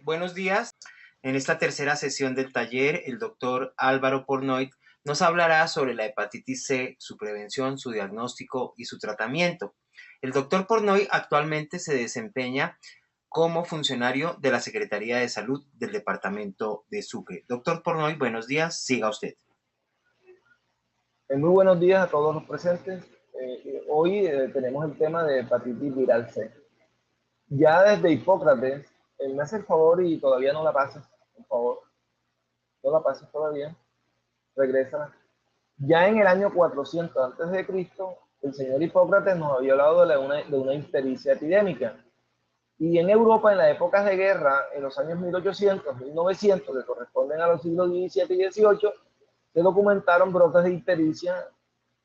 Buenos días. En esta tercera sesión del taller, el doctor Álvaro Pornoy nos hablará sobre la hepatitis C, su prevención, su diagnóstico y su tratamiento. El doctor Pornoy actualmente se desempeña como funcionario de la Secretaría de Salud del Departamento de Sucre. Doctor Pornoy, buenos días. Siga usted. Muy buenos días a todos los presentes. Hoy tenemos el tema de hepatitis viral C. Ya desde Hipócrates, me hace el favor y todavía no la pases, por favor. No la pases todavía. Regresa. Ya en el año 400 antes de Cristo, el señor Hipócrates nos había hablado de una ictericia epidémica. Y en Europa, en las épocas de guerra, en los años 1800, 1900, que corresponden a los siglos XVII y XVIII, se documentaron brotes de ictericia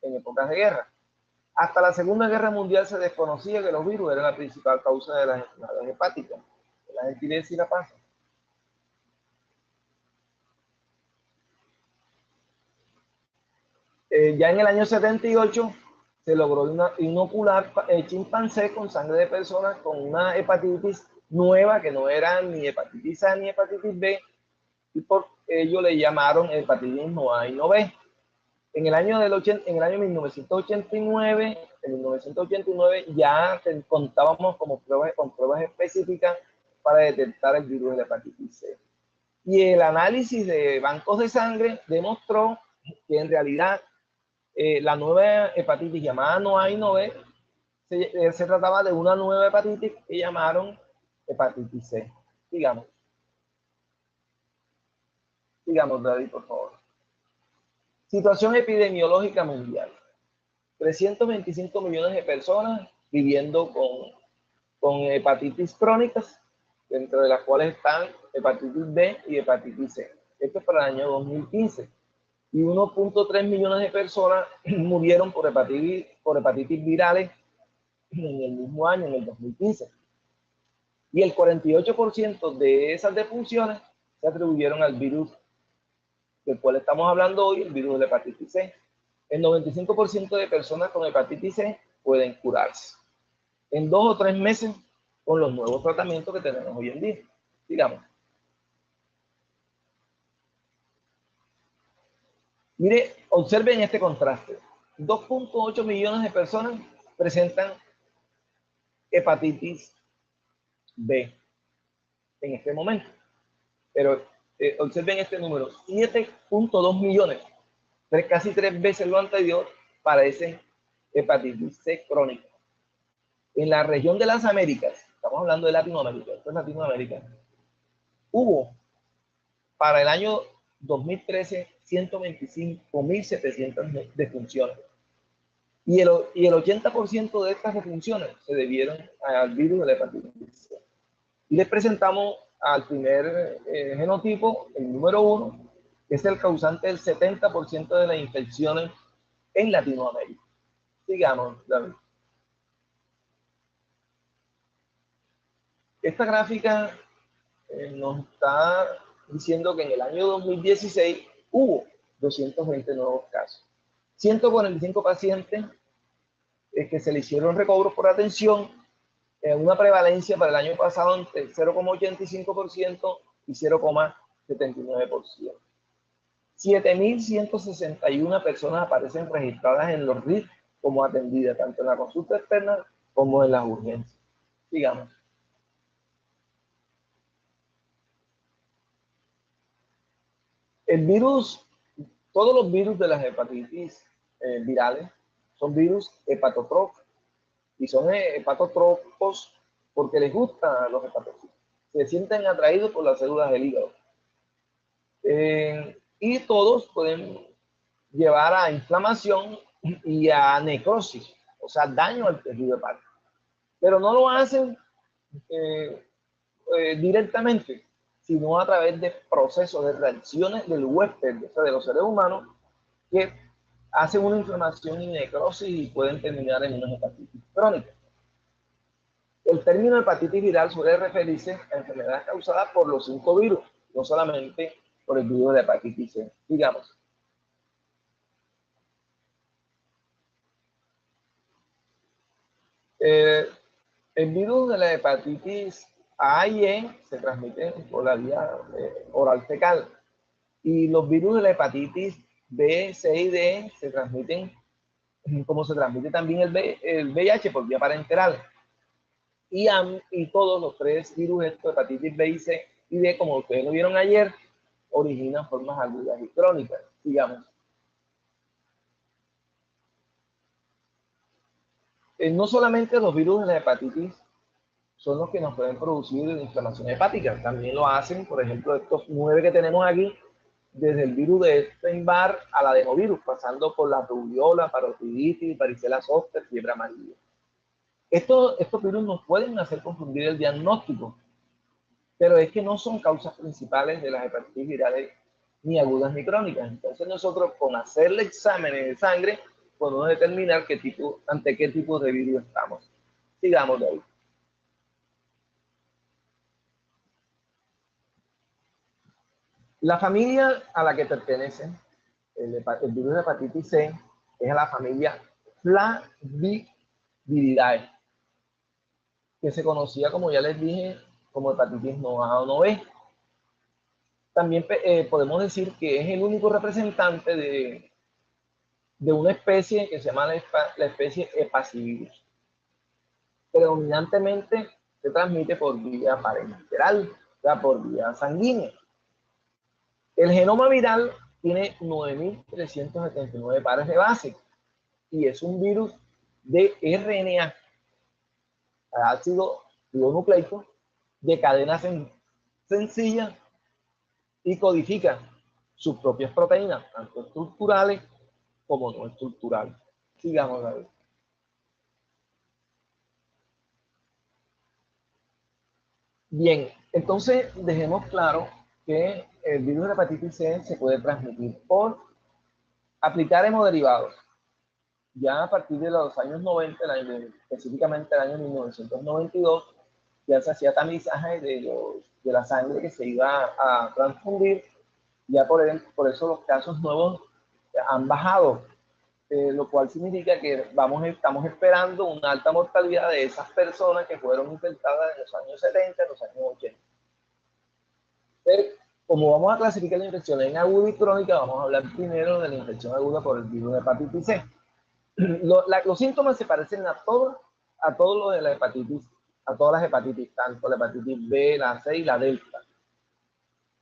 en épocas de guerra. Hasta la Segunda Guerra Mundial se desconocía que los virus eran la principal causa de las enfermedades hepáticas, de la gentilecia y la pasa. Ya en el año 78 se logró inocular chimpancés con sangre de personas con una hepatitis nueva que no era ni hepatitis A ni hepatitis B, y por ello le llamaron hepatitis no A y no B. En el año 1989 ya contábamos con pruebas específicas para detectar el virus de la hepatitis C. Y el análisis de bancos de sangre demostró que en realidad la nueva hepatitis llamada no A y no B se trataba de una nueva hepatitis que llamaron hepatitis C. Digamos, David, por favor. Situación epidemiológica mundial. 325 millones de personas viviendo con hepatitis crónicas, dentro de las cuales están hepatitis B y hepatitis C. Esto es para el año 2015. Y 1.3 millones de personas murieron por hepatitis virales en el mismo año, en el 2015. Y el 48% de esas defunciones se atribuyeron al virus del cual estamos hablando hoy, el virus de la hepatitis C. El 95% de personas con hepatitis C pueden curarse en 2 o 3 meses con los nuevos tratamientos que tenemos hoy en día. Digamos. Mire, observen este contraste. 2.8 millones de personas presentan hepatitis B en este momento. Pero observen este número, 7.2 millones, casi 3 veces lo anterior, padecen hepatitis C crónica. En la región de las Américas, estamos hablando de Latinoamérica, esto es Latinoamérica, hubo para el año 2013 125.700 defunciones. Y el 80% de estas defunciones se debieron al virus de la hepatitis C. Y les presentamos al primer genotipo, el número 1, que es el causante del 70% de las infecciones en Latinoamérica. Sigamos, David. Esta gráfica nos está diciendo que en el año 2016 hubo 220 nuevos casos. 145 pacientes que se le hicieron recobros por atención, una prevalencia para el año pasado entre 0,85% y 0,79%. 7.161 personas aparecen registradas en los RIT como atendidas, tanto en la consulta externa como en las urgencias. Digamos. El virus, todos los virus de las hepatitis virales son virus hepatotróficos. Y son hepatotrópicos porque les gustan a los hepatocitos. Se sienten atraídos por las células del hígado. Y todos pueden llevar a inflamación y a necrosis, o sea, daño al tejido hepático. Pero no lo hacen directamente, sino a través de procesos, de reacciones del huésped, o sea, de los seres humanos, que hacen una inflamación y necrosis y pueden terminar en una hepatitis crónica. El término hepatitis viral suele referirse a enfermedades causadas por los 5 virus, no solamente por el virus de la hepatitis C. Digamos. El virus de la hepatitis A y E se transmiten por la vía oral fecal. Y los virus de la hepatitis B, C y D se transmiten como se transmite también el VIH por vía parenteral. Y todos los tres virus, hepatitis B y C y D, como ustedes lo vieron ayer, originan formas agudas y crónicas, digamos. No solamente los virus de la hepatitis son los que nos pueden producir inflamación hepática, también lo hacen, por ejemplo, estos 9 que tenemos aquí, desde el virus de Epstein-Barr al adenovirus, pasando por la rubiola, parotiditis, varicela zoster, fiebre amarilla. Estos virus nos pueden hacer confundir el diagnóstico, pero es que no son causas principales de las hepatitis virales ni agudas ni crónicas. Entonces nosotros con hacerle exámenes de sangre podemos determinar ante qué tipo de virus estamos. Sigamos de ahí. La familia a la que pertenece el virus de hepatitis C es la familia Flaviviridae, que se conocía, como ya les dije, como hepatitis no A o no B. También podemos decir que es el único representante de una especie que se llama la especie Hepacivirus. Predominantemente se transmite por vía parenteral, o sea, por vía sanguínea. El genoma viral tiene 9.379 pares de base y es un virus de RNA, ácido ribonucleico, de cadena sencilla y codifica sus propias proteínas, tanto estructurales como no estructurales. Sigamos, David. Bien, entonces dejemos claro que el virus de hepatitis C se puede transmitir por aplicar hemoderivados. Ya a partir de los años 90, específicamente el año 1992, ya se hacía tamizaje de la sangre que se iba a transfundir. Ya por eso los casos nuevos han bajado, lo cual significa que estamos esperando una alta mortalidad de esas personas que fueron infectadas en los años 70, en los años 80. Pero como vamos a clasificar la infección en aguda y crónica, vamos a hablar primero de la infección aguda por el virus de hepatitis C. Los síntomas se parecen a todos los de la hepatitis, a todas las hepatitis, tanto la hepatitis B, la C y la delta.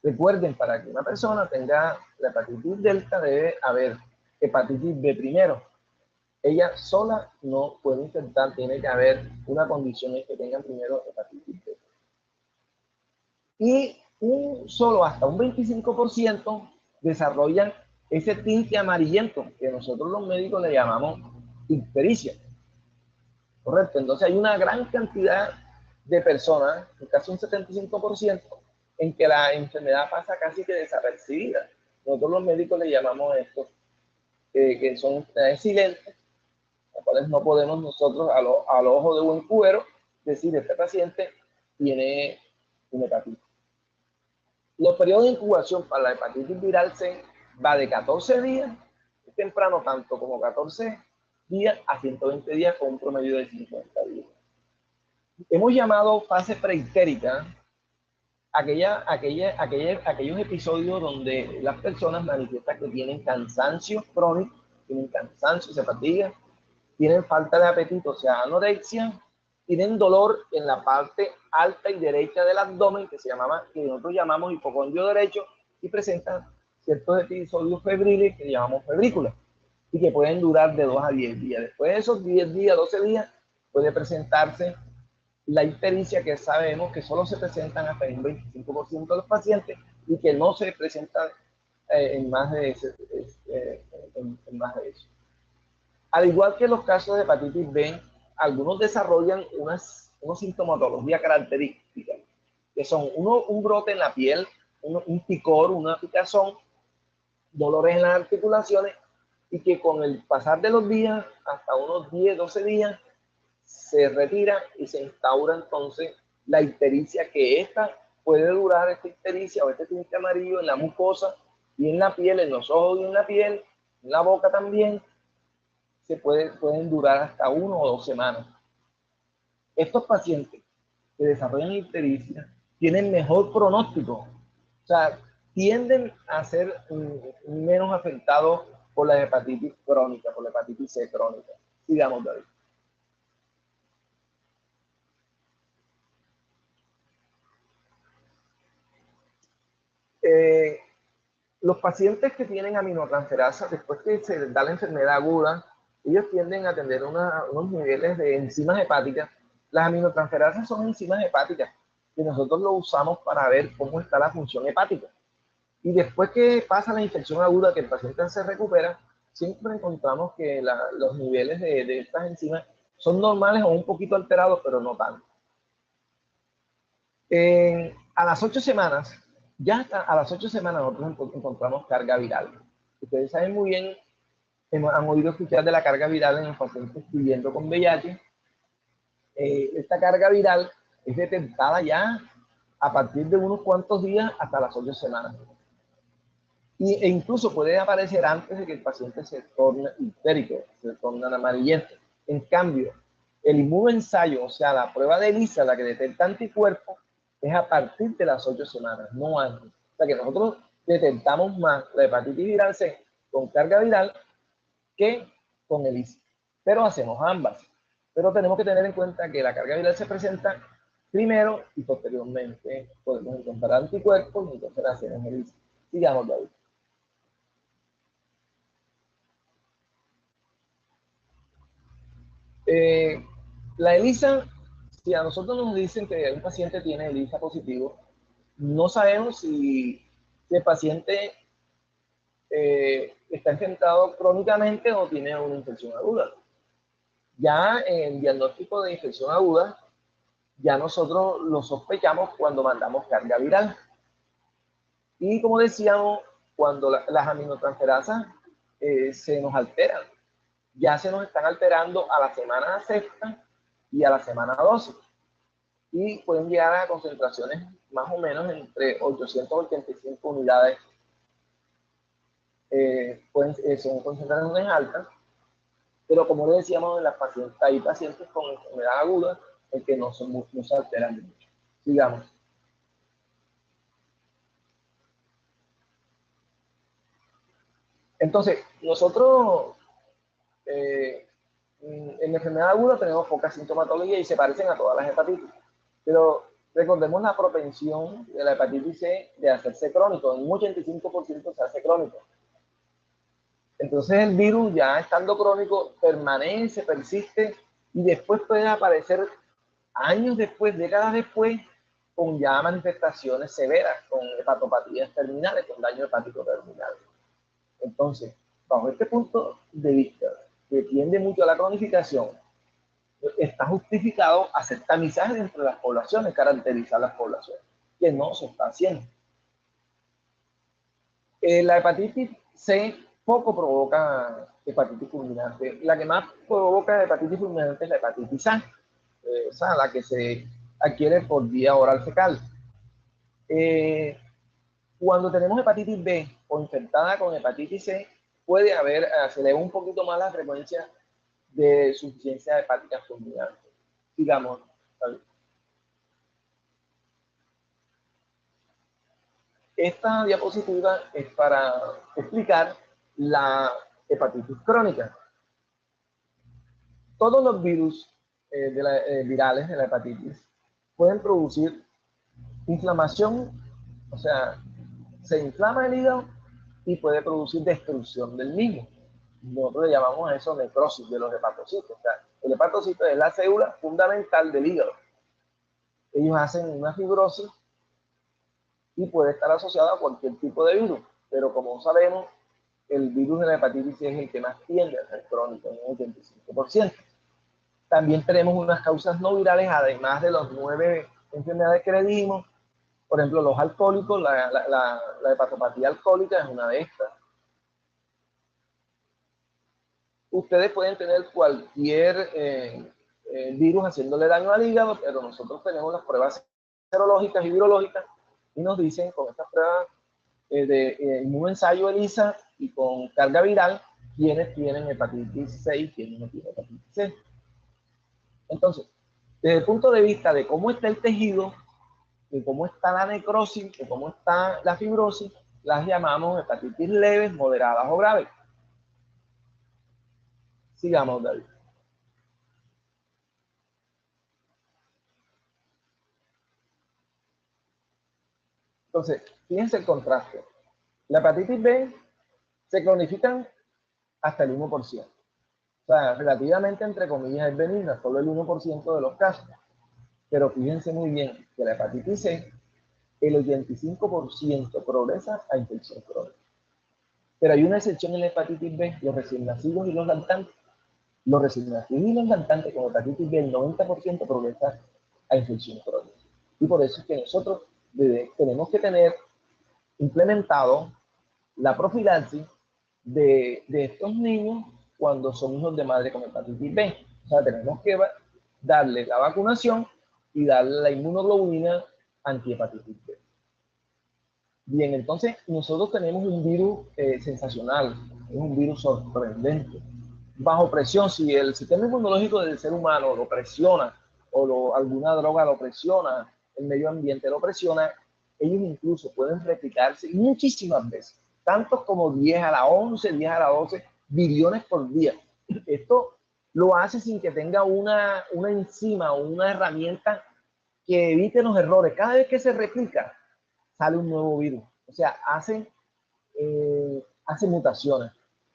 Recuerden, para que una persona tenga la hepatitis delta debe haber hepatitis B primero. Ella sola no puede infectar, tiene que haber una condición en que tengan primero hepatitis B. Y hasta un 25% desarrollan ese tinte amarillento que nosotros los médicos le llamamos ictericia. Correcto, entonces hay una gran cantidad de personas, casi un 75%, en que la enfermedad pasa casi que desapercibida. Nosotros los médicos le llamamos esto, que son enfermedades silentes, las cuales no podemos nosotros al ojo de buen cubero decir este paciente tiene una hepatitis. Los periodos de incubación para la hepatitis viral C va de 14 días, es temprano tanto como 14 días a 120 días con un promedio de 50 días. Hemos llamado fase preictérica aquellos episodios donde las personas manifiestan que tienen cansancio crónico, tienen cansancio, se fatigan, tienen falta de apetito, o sea, anorexia, tienen dolor en la parte alta y derecha del abdomen, que nosotros llamamos hipocondrio derecho, y presentan ciertos episodios febriles que llamamos febrícula, y que pueden durar de 2 a 10 días. Después de esos 10 días, 12 días, puede presentarse la ictericia, que sabemos que solo se presentan hasta en un 25% de los pacientes y que no se presentan en más de eso. Al igual que los casos de hepatitis B, algunos desarrollan una sintomatología característica, que son un brote en la piel, un picor, una picazón, dolores en las articulaciones, y que con el pasar de los días, hasta unos 10, 12 días, se retira y se instaura entonces la ictericia, que esta puede durar, esta ictericia o este tinte amarillo en la mucosa y en la piel, en los ojos y en la piel, en la boca también, pueden durar hasta 1 o 2 semanas. Estos pacientes que desarrollan ictericia tienen mejor pronóstico. O sea, tienden a ser menos afectados por la hepatitis crónica, por la hepatitis C crónica. Sigamos, David. Los pacientes que tienen aminotransferasa, después que se les da la enfermedad aguda, ellos tienden a tener unos niveles de enzimas hepáticas. Las aminotransferasas son enzimas hepáticas que nosotros lo usamos para ver cómo está la función hepática. Y después que pasa la infección aguda, que el paciente se recupera, siempre encontramos que los niveles de estas enzimas son normales o un poquito alterados, pero no tanto. A las 8 semanas, a las 8 semanas nosotros encontramos carga viral. Ustedes saben muy bien, han oído escuchar de la carga viral en los pacientes viviendo con VIH. Esta carga viral es detectada ya a partir de unos cuantos días hasta las 8 semanas. E incluso puede aparecer antes de que el paciente se torne histérico, se torne amarillento. En cambio, el inmunoensayo, o sea, la prueba de ELISA, la que detecta anticuerpos, es a partir de las 8 semanas, no antes. O sea que nosotros detectamos más la hepatitis viral C con carga viral que con ELISA. Pero hacemos ambas. Pero tenemos que tener en cuenta que la carga viral se presenta primero y posteriormente podemos encontrar anticuerpos y entonces hacemos ELISA. Sigamos, David. La ELISA, si a nosotros nos dicen que un paciente tiene ELISA positivo, no sabemos si el paciente está infectado crónicamente o tiene una infección aguda. Ya en diagnóstico de infección aguda, ya nosotros lo sospechamos cuando mandamos carga viral. Y como decíamos, cuando las aminotransferasas se nos alteran, ya se nos están alterando a la semana sexta y a la semana 12. Y pueden llegar a concentraciones más o menos entre 885 unidades. Son concentraciones altas, pero como le decíamos, en las pacientes, hay pacientes con enfermedad aguda en que no se alteran mucho. Sigamos. Entonces, nosotros en la enfermedad aguda tenemos poca sintomatología y se parecen a todas las hepatitis. Pero recordemos la propensión de la hepatitis C de hacerse crónico. En un 85% se hace crónico. Entonces el virus, ya estando crónico, permanece, persiste y después puede aparecer años después, décadas después, con ya manifestaciones severas, con hepatopatías terminales, con daño hepático terminal. Entonces, bajo este punto de vista, que tiende mucho a la cronificación, está justificado hacer tamizaje entre las poblaciones, caracterizar las poblaciones, que no se está haciendo. La hepatitis C poco provoca hepatitis fulminante. La que más provoca hepatitis fulminante es la hepatitis A, la que se adquiere por vía oral fecal. Cuando tenemos hepatitis B o infectada con hepatitis C, puede haber, se eleva un poquito más la frecuencia de insuficiencia hepática fulminante. Digamos, esta diapositiva es para explicar la hepatitis crónica. Todos los virus virales de la hepatitis pueden producir inflamación, o sea, se inflama el hígado y puede producir destrucción del mismo. Nosotros le llamamos a eso necrosis de los hepatocitos. O sea, el hepatocito es la célula fundamental del hígado. Ellos hacen una fibrosis y puede estar asociado a cualquier tipo de virus, pero como sabemos, el virus de la hepatitis C es el que más tiende a ser crónico, en un 85%. También tenemos unas causas no virales, además de los 9 enfermedades que le dijimos. Por ejemplo, los alcohólicos, la hepatopatía alcohólica es una de estas. Ustedes pueden tener cualquier virus haciéndole daño al hígado, pero nosotros tenemos las pruebas serológicas y virológicas y nos dicen con estas pruebas de inmunoensayo ELISA y con carga viral quiénes tienen hepatitis C y quiénes no tienen hepatitis C. Entonces, Desde el punto de vista de cómo está el tejido, de cómo está la necrosis, de cómo está la fibrosis, las llamamos hepatitis leves, moderadas o graves. Sigamos, David. Entonces, fíjense el contraste. La hepatitis B se cronifican hasta el 1%. O sea, relativamente, entre comillas, es benigna, solo el 1% de los casos. Pero fíjense muy bien que la hepatitis C, el 85% progresa a infección crónica. Pero hay una excepción en la hepatitis B, los recién nacidos y los lactantes. Los recién nacidos y los lactantes con hepatitis B, el 90% progresa a infección crónica. Y por eso es que nosotros tenemos que tener implementado la profilaxis de estos niños cuando son hijos de madre con hepatitis B. O sea, tenemos que darle la vacunación y darle la inmunoglobulina antihepatitis B. Bien, entonces nosotros tenemos un virus sensacional, es un virus sorprendente. Bajo presión, si el sistema inmunológico del ser humano lo presiona o alguna droga lo presiona, el medio ambiente lo presiona, ellos incluso pueden replicarse muchísimas veces, tantos como 10 a la 11, 10 a la 12 billones por día. Esto lo hace sin que tenga una enzima o una herramienta que evite los errores. Cada vez que se replica, sale un nuevo virus. O sea, hace mutaciones.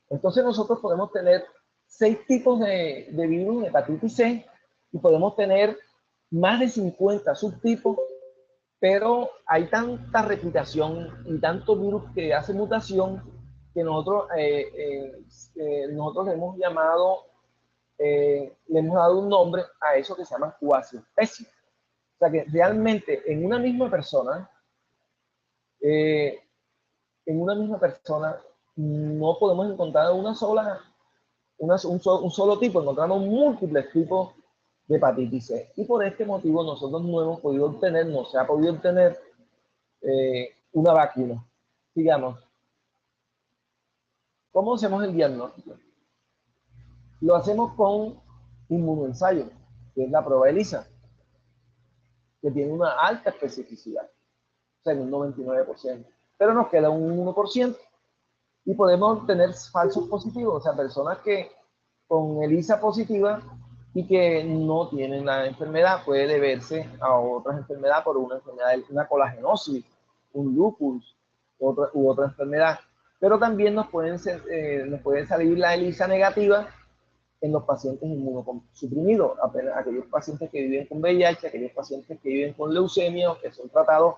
Entonces nosotros podemos tener 6 tipos de virus de hepatitis C y podemos tener más de 50 subtipos, pero hay tanta replicación y tanto virus que hace mutación que nosotros le hemos llamado, le hemos dado un nombre a eso que se llama cuasiespecie. O sea que realmente en una misma persona, no podemos encontrar un solo tipo, encontramos múltiples tipos de hepatitis C. Y por este motivo nosotros no hemos podido obtener, no se ha podido obtener una vacuna. Digamos, ¿cómo hacemos el diagnóstico? Lo hacemos con inmunoensayo, que es la prueba ELISA, que tiene una alta especificidad, o sea, en un 99%. Pero nos queda un 1%. Y podemos tener falsos positivos, o sea, personas que con ELISA positiva y que no tienen la enfermedad, puede deberse a otras enfermedades por una enfermedad, una colagenosis, un lupus u otra enfermedad. Pero también nos puede salir la ELISA negativa en los pacientes inmunosuprimidos, aquellos pacientes que viven con VIH, aquellos pacientes que viven con leucemia o que son tratados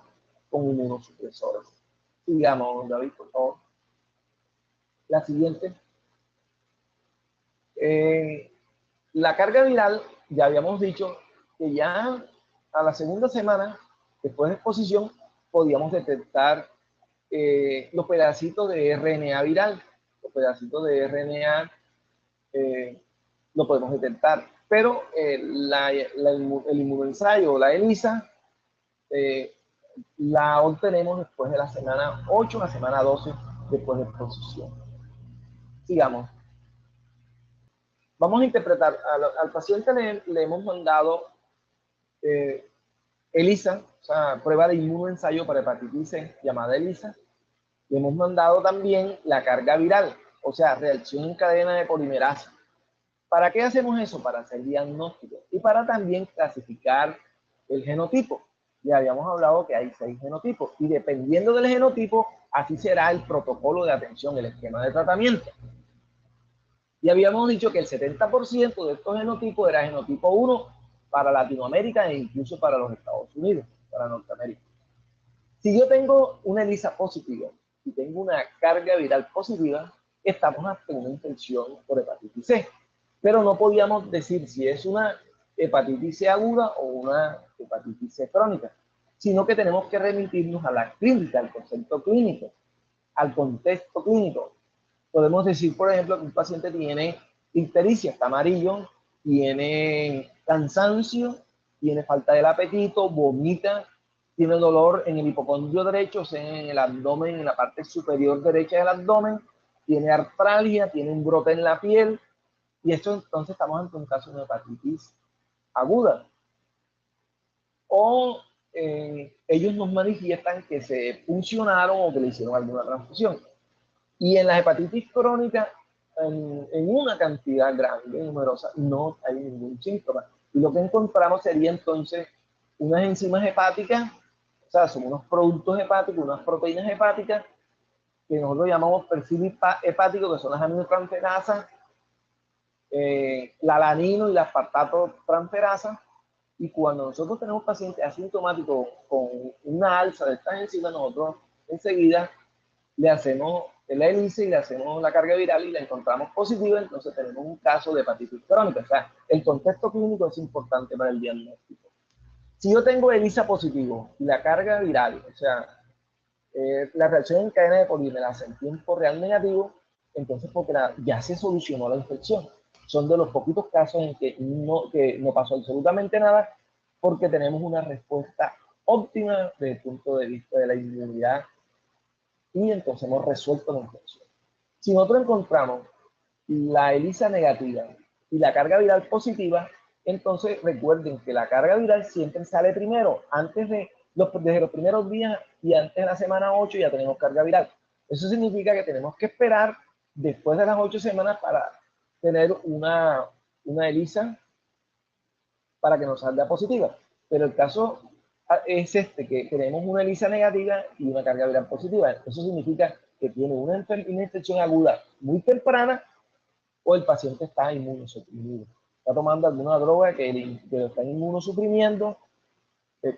con inmunosupresores. Sigamos, David, por favor. La siguiente. La carga viral, ya habíamos dicho que ya a la segunda semana, después de exposición, podíamos detectar los pedacitos de RNA viral. Los pedacitos de RNA lo podemos detectar. Pero el inmunoensayo o la ELISA la obtenemos después de la semana 8 a la semana 12 después de exposición. Sigamos. Vamos a interpretar, al paciente le hemos mandado ELISA, o sea, prueba de inmunoensayo para hepatitis C, llamada ELISA. Le hemos mandado también la carga viral, o sea, reacción en cadena de polimerasa. ¿Para qué hacemos eso? Para hacer diagnóstico y para también clasificar el genotipo. Ya habíamos hablado que hay 6 genotipos y dependiendo del genotipo, así será el protocolo de atención, el esquema de tratamiento. Y habíamos dicho que el 70% de estos genotipos era genotipo 1 para Latinoamérica e incluso para los Estados Unidos, para Norteamérica. Si yo tengo una ELISA positiva y tengo una carga viral positiva, estamos ante una infección por hepatitis C. Pero no podíamos decir si es una hepatitis C aguda o una hepatitis C crónica, sino que tenemos que remitirnos a la clínica, al concepto clínico, al contexto clínico. Podemos decir, por ejemplo, que un paciente tiene ictericia, está amarillo, tiene cansancio, tiene falta del apetito, vomita, tiene dolor en el hipocondrio derecho, o sea, en el abdomen, en la parte superior derecha del abdomen, tiene artralgia, tiene un brote en la piel, y esto entonces estamos ante un caso de hepatitis aguda. o ellos nos manifiestan que se funcionaron o que le hicieron alguna transfusión. Y en las hepatitis crónicas, en una cantidad grande, numerosa, no hay ningún síntoma. Y lo que encontramos sería entonces unas enzimas hepáticas, o sea, son unos productos hepáticos, unas proteínas hepáticas, que nosotros llamamos perfil hepático, que son las aminotransferasas, la alanino y la aspartato transferasa. Y cuando nosotros tenemos pacientes asintomáticos con una alza de estas enzimas, nosotros enseguida le hacemos la ELISA y le hacemos la carga viral y la encontramos positiva, entonces tenemos un caso de hepatitis crónica. O sea, el contexto clínico es importante para el diagnóstico. Si yo tengo ELISA positivo y la carga viral, o sea, la reacción en cadena de polimerasa en tiempo real negativo, entonces porque ya se solucionó la infección. Son de los poquitos casos en que no pasó absolutamente nada, porque tenemos una respuesta óptima desde el punto de vista de la inmunidad y entonces hemos resuelto la infección. Si nosotros encontramos la ELISA negativa y la carga viral positiva, entonces recuerden que la carga viral siempre sale primero, desde los primeros días y antes de la semana 8 ya tenemos carga viral. Eso significa que tenemos que esperar después de las 8 semanas para tener una ELISA para que nos salga positiva. Pero el caso es que tenemos una ELISA negativa y una carga viral positiva. Eso significa que tiene una infección aguda muy temprana o el paciente está inmunosuprimido. Está tomando alguna droga que lo está inmunosuprimiendo,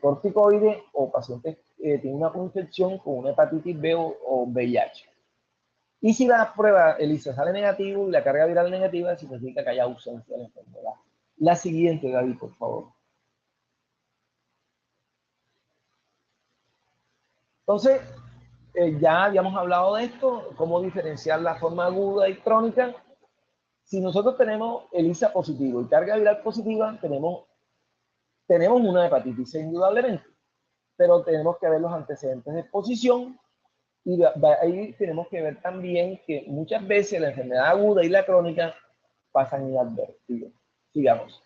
corticoides, o pacientes tienen una infección con una hepatitis B o VIH. Y si la prueba ELISA sale negativo y la carga viral negativa, significa que hay ausencia de la enfermedad. La siguiente, David, por favor. Entonces, ya habíamos hablado de esto, cómo diferenciar la forma aguda y crónica. Si nosotros tenemos ELISA positivo y carga viral positiva, tenemos una hepatitis C indudablemente, pero tenemos que ver los antecedentes de exposición y ahí tenemos que ver también que muchas veces la enfermedad aguda y la crónica pasan inadvertidos. Sigamos.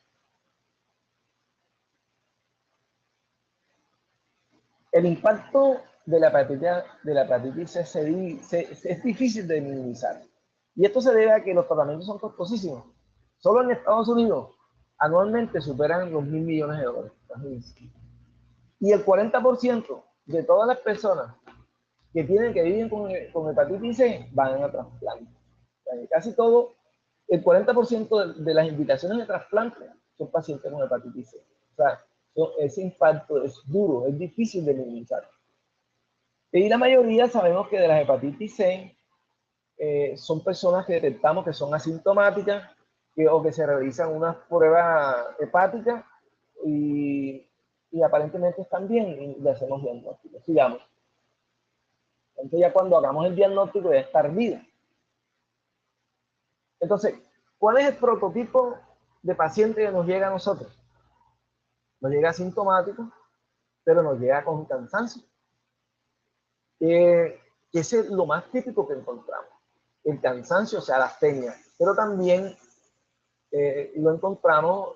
El impacto de la hepatitis C es difícil de minimizar. Y esto se debe a que los tratamientos son costosísimos. Solo en Estados Unidos anualmente superan los $1.000 millones. Y el 40% de todas las personas que viven con hepatitis C van a trasplante. O sea, casi todo, el 40% de las invitaciones de trasplante son pacientes con hepatitis C. O sea, ese impacto es duro, es difícil de minimizar. Y la mayoría sabemos que de las hepatitis C son personas que detectamos que son asintomáticas o que se realizan unas pruebas hepáticas y aparentemente están bien y le hacemos diagnóstico. Sigamos. Entonces ya cuando hagamos el diagnóstico ya es tardío. Entonces, ¿cuál es el prototipo de paciente que nos llega a nosotros? Nos llega asintomático, pero nos llega con cansancio. Que ese es lo más típico que encontramos. El cansancio, o sea, la astenia, pero también lo encontramos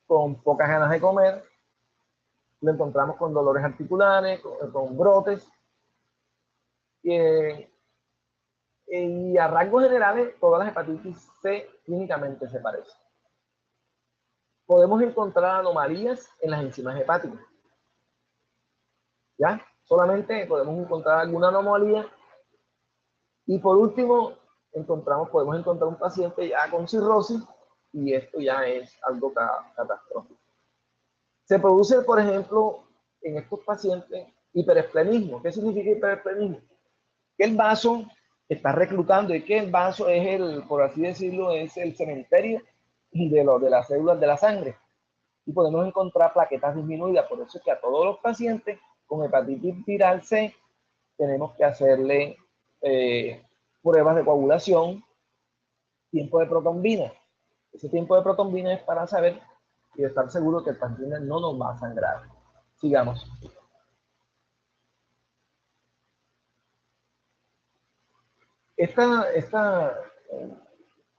con pocas ganas de comer, lo encontramos con dolores articulares, con brotes, y a rasgos generales todas las hepatitis C clínicamente se parecen. Podemos encontrar anomalías en las enzimas hepáticas. ¿Ya? Solamente podemos encontrar alguna anomalía. Y por último, podemos encontrar un paciente ya con cirrosis, y esto ya es algo catastrófico. Se produce, por ejemplo, en estos pacientes hiperesplenismo. ¿Qué significa hiperesplenismo? Que el vaso está reclutando, y que el vaso es por así decirlo, es el cementerio de las células de la sangre. Y podemos encontrar plaquetas disminuidas. Por eso es que a todos los pacientes con hepatitis viral C tenemos que hacerle pruebas de coagulación, tiempo de protombina. Ese tiempo de protombina es para saber y estar seguro que el paciente no nos va a sangrar. Sigamos. Esta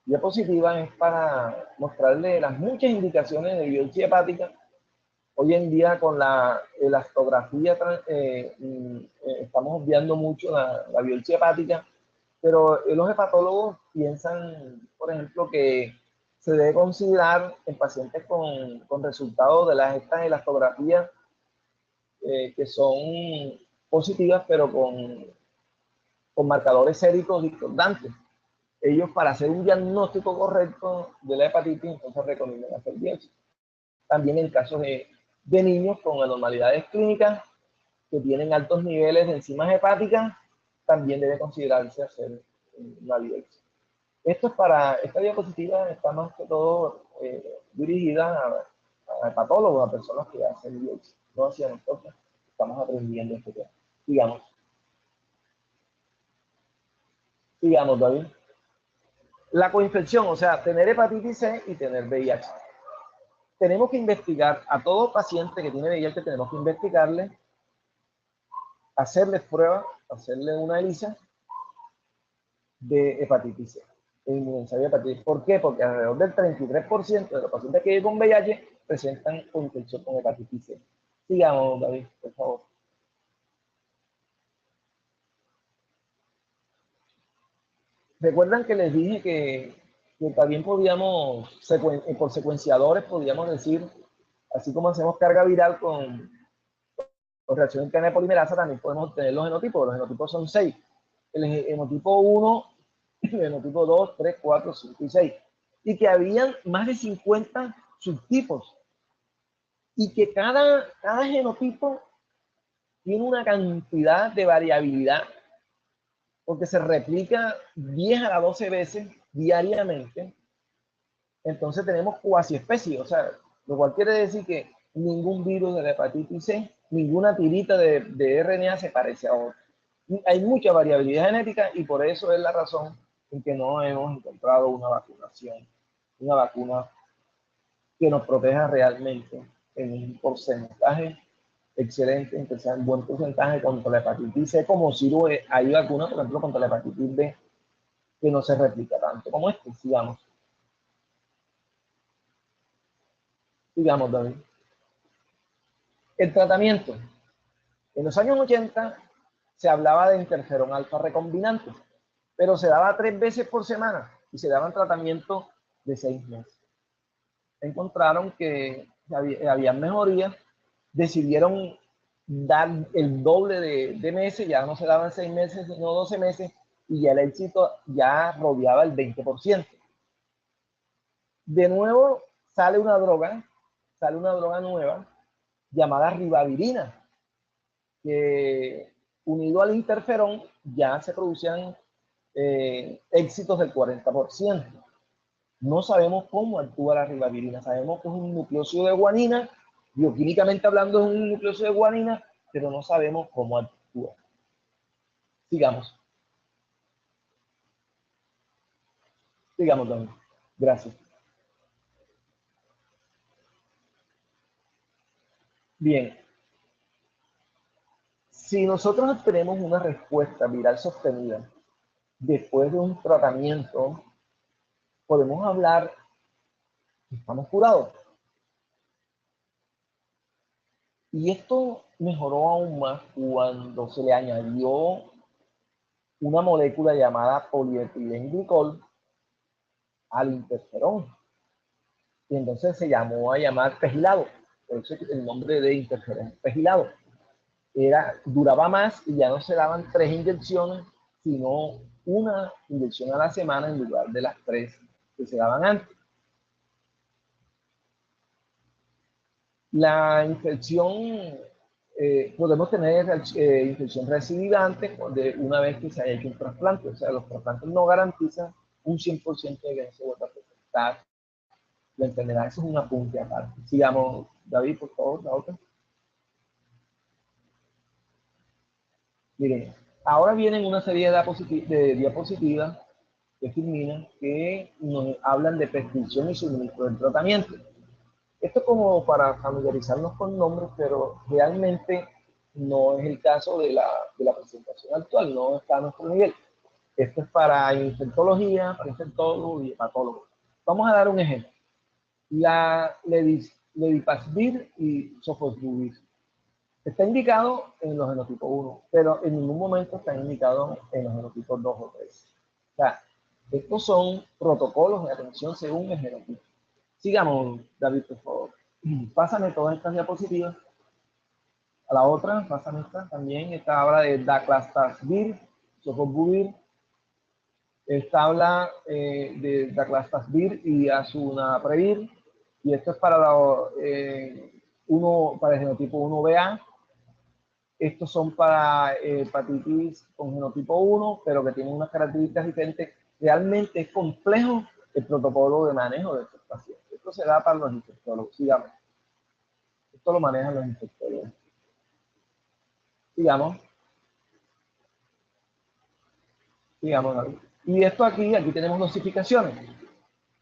diapositiva es para mostrarle las muchas indicaciones de biopsia hepática Hoy en día con la elastografía estamos obviando mucho la biopsia hepática, pero los hepatólogos piensan, por ejemplo, que se debe considerar en pacientes con resultados de estas elastografías que son positivas, pero con marcadores séricos discordantes. Ellos, para hacer un diagnóstico correcto de la hepatitis, entonces recomiendan hacer biopsia. También en casos de niños con anormalidades clínicas que tienen altos niveles de enzimas hepáticas, también debe considerarse hacer una biopsia. Esta diapositiva está más que todo dirigida a hepatólogos, a personas que hacen biopsia, no hacia nosotros. Estamos aprendiendo este tema. Sigamos, David. La coinfección, o sea, tener hepatitis C y tener VIH. Tenemos que investigar a todo paciente que tiene VIH, tenemos que investigarle, hacerle pruebas, hacerle una ELISA de hepatitis C, de inmunoensayo de hepatitis. ¿Por qué? Porque alrededor del 33% de los pacientes que viven con VIH presentan coinfección con hepatitis C. Sigamos, David, por favor. ¿Recuerdan que les dije que también podíamos, por secuenciadores, podíamos decir, así como hacemos carga viral con reacción en cadena de polimerasa, también podemos obtener los genotipos? Los genotipos son 6. El genotipo 1, el genotipo 2, 3, 4, 5 y 6. Y que habían más de 50 subtipos. Y que cada genotipo tiene una cantidad de variabilidad, porque se replica 10 a la 12 veces diariamente. Entonces tenemos cuasi especies, o sea, lo cual quiere decir que ningún virus de la hepatitis C, ninguna tirita de RNA se parece a otra. Hay mucha variabilidad genética y por eso es la razón en que no hemos encontrado una vacuna que nos proteja realmente en un porcentaje excelente, en que sea un buen porcentaje contra la hepatitis C, como si hay vacunas, por ejemplo, contra la hepatitis B, que no se replica tanto como este. Sigamos, David. El tratamiento. En los años 80 se hablaba de interferón alfa recombinante, pero se daba 3 veces por semana y se daban tratamientos de 6 meses. Encontraron que había mejorías, decidieron dar el doble de meses, ya no se daban 6 meses, sino 12 meses, y ya el éxito ya rodeaba el 20%. De nuevo sale una droga nueva llamada ribavirina, que unido al interferón ya se producían éxitos del 40%. No sabemos cómo actúa la ribavirina, sabemos que es un nucleósido de guanina, bioquímicamente hablando es un nucleósido de guanina, pero no sabemos cómo actúa. Sigamos. Sigamos, Don. Gracias. Bien. Si nosotros obtenemos una respuesta viral sostenida después de un tratamiento, podemos hablar que estamos curados. Y esto mejoró aún más cuando se le añadió una molécula llamada polietilenglicol al interferón. Y entonces se llamó a llamar pegilado. Por eso el nombre de interferón pegilado. Duraba más y ya no se daban 3 inyecciones, sino una inyección a la semana en lugar de las 3 que se daban antes. La infección, podemos tener infección recidivante una vez que se haya hecho un trasplante. O sea, los trasplantes no garantizan un 100% de que no se vuelva a presentar la enfermedad. Eso es un apunte aparte. Sigamos, David, por favor, la otra. Miren, ahora vienen una serie de diapositivas que culminan, que nos hablan de prescripción y suministro del tratamiento. Esto como para familiarizarnos con nombres, pero realmente no es el caso de la presentación actual, no está a nuestro nivel. Esto es para infectología, para infectólogos y hepatólogos. Vamos a dar un ejemplo. La Levipasvir y sofosbuvir. Está indicado en los genotipos 1, pero en ningún momento está indicado en los genotipos 2 o 3. O sea, estos son protocolos de atención según el genotipo. Sigamos, David, por favor. Pásame todas estas diapositivas. A la otra, pásame esta también. Esta habla de daclastasvir, sofosbuvir. Esta habla de daclastasvir y azunaprevir. Y esto es para, para el genotipo 1BA. Estos son para hepatitis con genotipo 1, pero que tienen unas características diferentes. Realmente es complejo el protocolo de manejo de estos pacientes. Esto se da para los infectólogos. Sigamos. Esto lo manejan los infectólogos. Sigamos. Sigamos. Y esto aquí tenemos dosificaciones.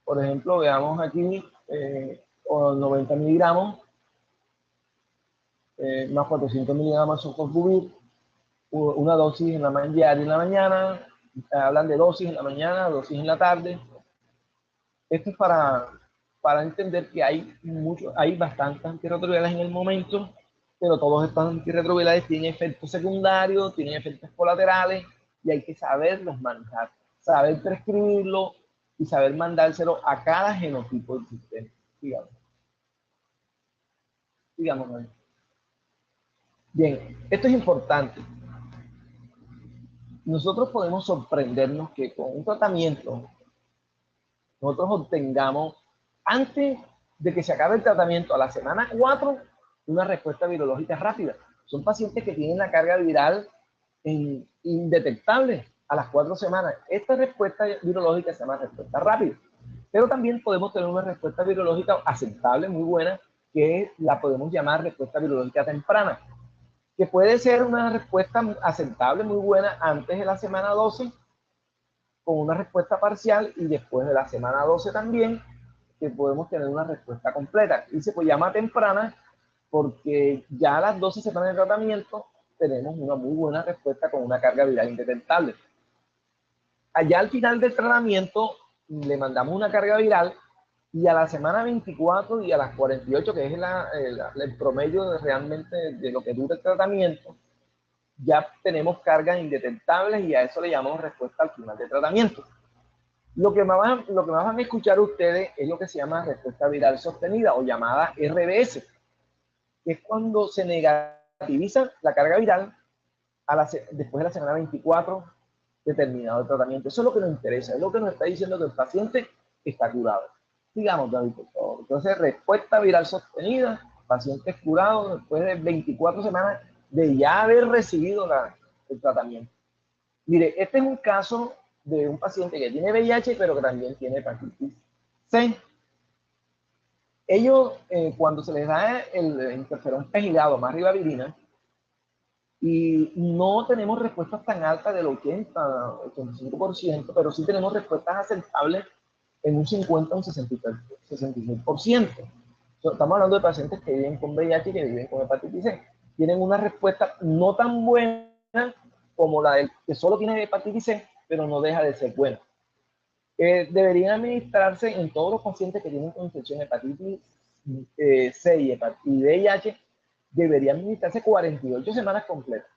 Por ejemplo, veamos aquí 90 miligramos más 400 miligramos de sofosbuvir, una dosis en la mañana, en la mañana, hablan de dosis en la mañana, dosis en la tarde. Esto es para entender que hay bastantes antirretrovirales en el momento, pero todos estos antirretrovirales tienen efectos secundarios, tienen efectos colaterales, y hay que saberlos manejar, saber prescribirlo y saber mandárselo a cada genotipo existente. Digamos. Bien, esto es importante. Nosotros podemos sorprendernos que con un tratamiento nosotros obtengamos, antes de que se acabe el tratamiento, a la semana 4, una respuesta virológica rápida. Son pacientes que tienen la carga viral indetectable a las 4 semanas. Esta respuesta virológica se llama respuesta rápida. Pero también podemos tener una respuesta virológica aceptable, muy buena, que la podemos llamar respuesta virológica temprana, que puede ser una respuesta aceptable, muy buena, antes de la semana 12, con una respuesta parcial, y después de la semana 12 también, que podemos tener una respuesta completa. Y se llama temprana porque ya a las 12 semanas de tratamiento tenemos una muy buena respuesta con una carga viral indetectable. Allá al final del tratamiento le mandamos una carga viral, y a la semana 24 y a las 48, que es el promedio realmente de lo que dura el tratamiento, ya tenemos cargas indetectables, y a eso le llamamos respuesta al final del tratamiento. Lo que más van a escuchar ustedes es lo que se llama respuesta viral sostenida, o llamada RBS, que es cuando se negativiza la carga viral después de la semana 24 de terminado el tratamiento. Eso es lo que nos interesa, es lo que nos está diciendo que el paciente está curado. Digamos, David, por favor. Entonces, respuesta viral sostenida, pacientes curados después de 24 semanas de ya haber recibido el tratamiento. Mire, este es un caso de un paciente que tiene VIH, pero que también tiene hepatitis C. Ellos, cuando se les da el interferón pegilado más ribavirina, y no tenemos respuestas tan altas del 85%, pero sí tenemos respuestas aceptables en un 50 o un 66%. Estamos hablando de pacientes que viven con VIH y que viven con hepatitis C. Tienen una respuesta no tan buena como la del que solo tiene hepatitis C, pero no deja de ser buena. Deberían administrarse en todos los pacientes que tienen infección de hepatitis C y VIH, deberían administrarse 48 semanas completas.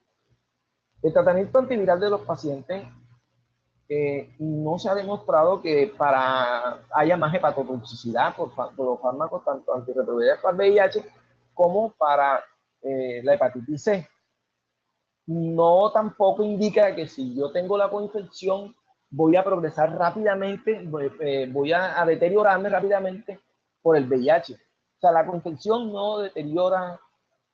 El tratamiento antiviral de los pacientes no se ha demostrado que haya más hepatotoxicidad por los fármacos tanto antirretrovirales para el VIH como para la hepatitis C. No tampoco indica que si yo tengo la coinfección voy a progresar rápidamente, voy a deteriorarme rápidamente por el VIH. O sea, la coinfección no deteriora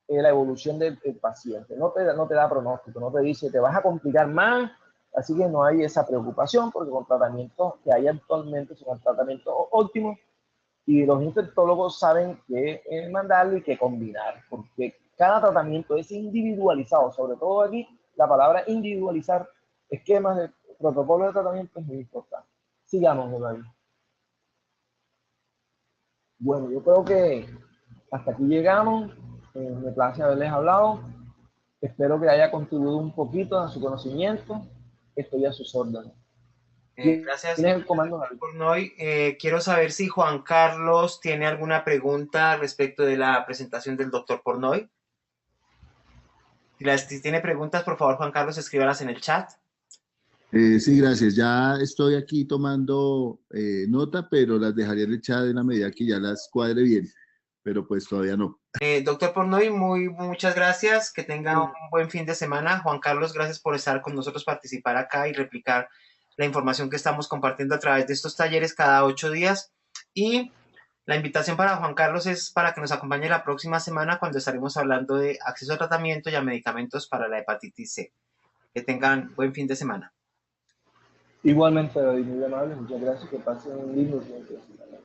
la evolución del paciente, no te da pronóstico, no te dice te vas a complicar más. Así que no hay esa preocupación, porque con tratamientos que hay actualmente son tratamientos óptimos, y los infectólogos saben qué mandarle y qué combinar, porque cada tratamiento es individualizado. Sobre todo aquí, la palabra individualizar, esquemas de protocolos de tratamiento es muy importante. Sigamos, David. Bueno, yo creo que hasta aquí llegamos. Me place haberles hablado. Espero que haya contribuido un poquito a su conocimiento. Estoy a sus órdenes. Gracias, Tienes el comando, David. Pornoy. Quiero saber si Juan Carlos tiene alguna pregunta respecto de la presentación del doctor Pornoy. Si tiene preguntas, por favor, Juan Carlos, escríbalas en el chat. Sí, gracias. Ya estoy aquí tomando nota, pero las dejaré en el chat en la medida que ya las cuadre bien, pero pues todavía no. Doctor Pornoy, muchas gracias. Que tenga un buen fin de semana. Juan Carlos, gracias por estar con nosotros, participar acá y replicar la información que estamos compartiendo a través de estos talleres cada 8 días. Y la invitación para Juan Carlos es para que nos acompañe la próxima semana cuando estaremos hablando de acceso a tratamiento y a medicamentos para la hepatitis C. Que tengan buen fin de semana. Igualmente, David, muy amable, muchas gracias, que pasen un lindo fin de semana.